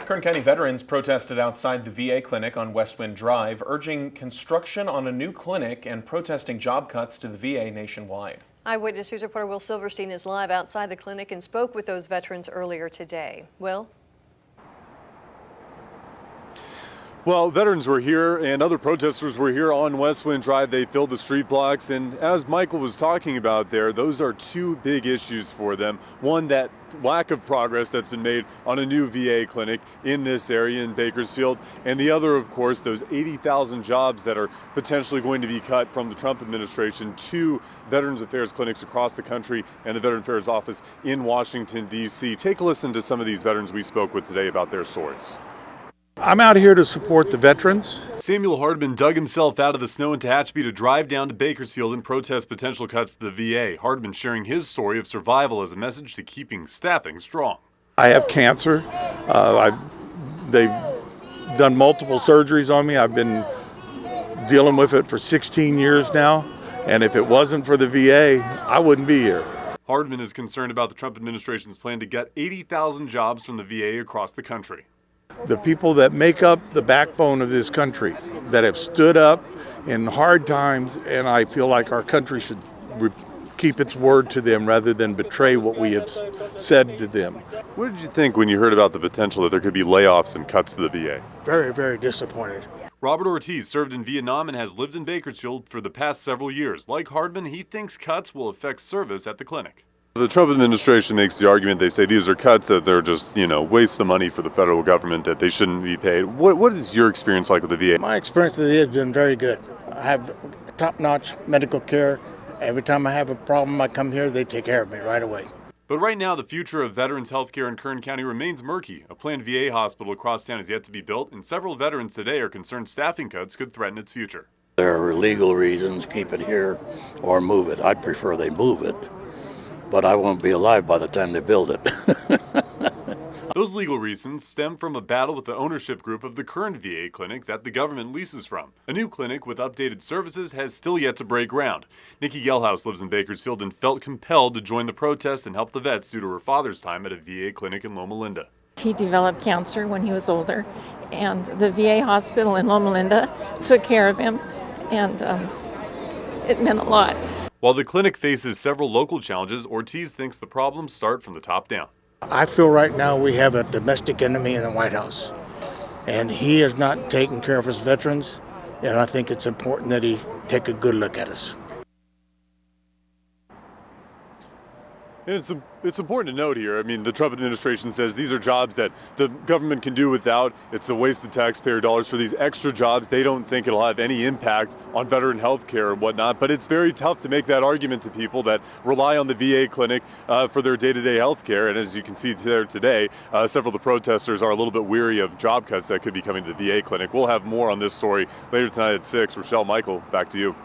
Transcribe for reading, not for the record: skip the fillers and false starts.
Kern County veterans protested outside the VA clinic on Westwind Drive, urging construction on a new clinic and protesting job cuts to the VA nationwide. Eyewitness News reporter Will Silverstein is live outside the clinic and spoke with those veterans earlier today. Will? Well, veterans were here and other protesters were here on Westwind Drive. They filled the street blocks, and as Michael was talking about there, those are two big issues for them. One, that lack of progress that's been made on a new VA clinic in this area in Bakersfield, and the other, of course, those 80,000 jobs that are potentially going to be cut from the Trump administration to Veterans Affairs clinics across the country and the Veterans Affairs office in Washington, D.C. Take a listen to some of these veterans we spoke with today about their stories. I'm out here to support the veterans. Samuel Hardman dug himself out of the snow in Tehachapi to drive down to Bakersfield and protest potential cuts to the VA. Hardman sharing his story of survival as a message to keeping staffing strong. I have cancer. They've done multiple surgeries on me. I've been dealing with it for 16 years now, and if it wasn't for the VA, I wouldn't be here. Hardman is concerned about the Trump administration's plan to gut 80,000 jobs from the VA across the country. The people that make up the backbone of this country, that have stood up in hard times, and I feel like our country should keep its word to them rather than betray what we have said to them. What did you think when you heard about the potential that there could be layoffs and cuts to the VA? Very, very disappointed. Robert Ortiz served in Vietnam and has lived in Bakersfield for the past several years. Like Hardman, he thinks cuts will affect service at the clinic. The Trump administration makes the argument, they say these are cuts that they're just, waste of money for the federal government, that they shouldn't be paid. What is your experience like with the VA? My experience with the VA has been very good. I have top-notch medical care. Every time I have a problem, I come here, they take care of me right away. But right now, the future of veterans health care in Kern County remains murky. A planned VA hospital across town is yet to be built, and several veterans today are concerned staffing cuts could threaten its future. There are legal reasons, keep it here or move it. I'd prefer they move it, but I won't be alive by the time they build it. Those legal reasons stem from a battle with the ownership group of the current VA clinic that the government leases from. A new clinic with updated services has still yet to break ground. Nikki Gelhaus lives in Bakersfield and felt compelled to join the protest and help the vets due to her father's time at a VA clinic in Loma Linda. He developed cancer when he was older, and the VA hospital in Loma Linda took care of him, and it meant a lot. While the clinic faces several local challenges, Ortiz thinks the problems start from the top down. I feel right now we have a domestic enemy in the White House, and he is not taking care of his veterans, and I think it's important that he take a good look at us. And it's important to note here, the Trump administration says these are jobs that the government can do without. It's a waste of taxpayer dollars for these extra jobs. They don't think it'll have any impact on veteran health care and whatnot, but it's very tough to make that argument to people that rely on the VA clinic for their day-to-day health care. And as you can see there today, several of the protesters are a little bit weary of job cuts that could be coming to the VA clinic. We'll have more on this story later tonight at 6. Rochelle, Michael, back to you.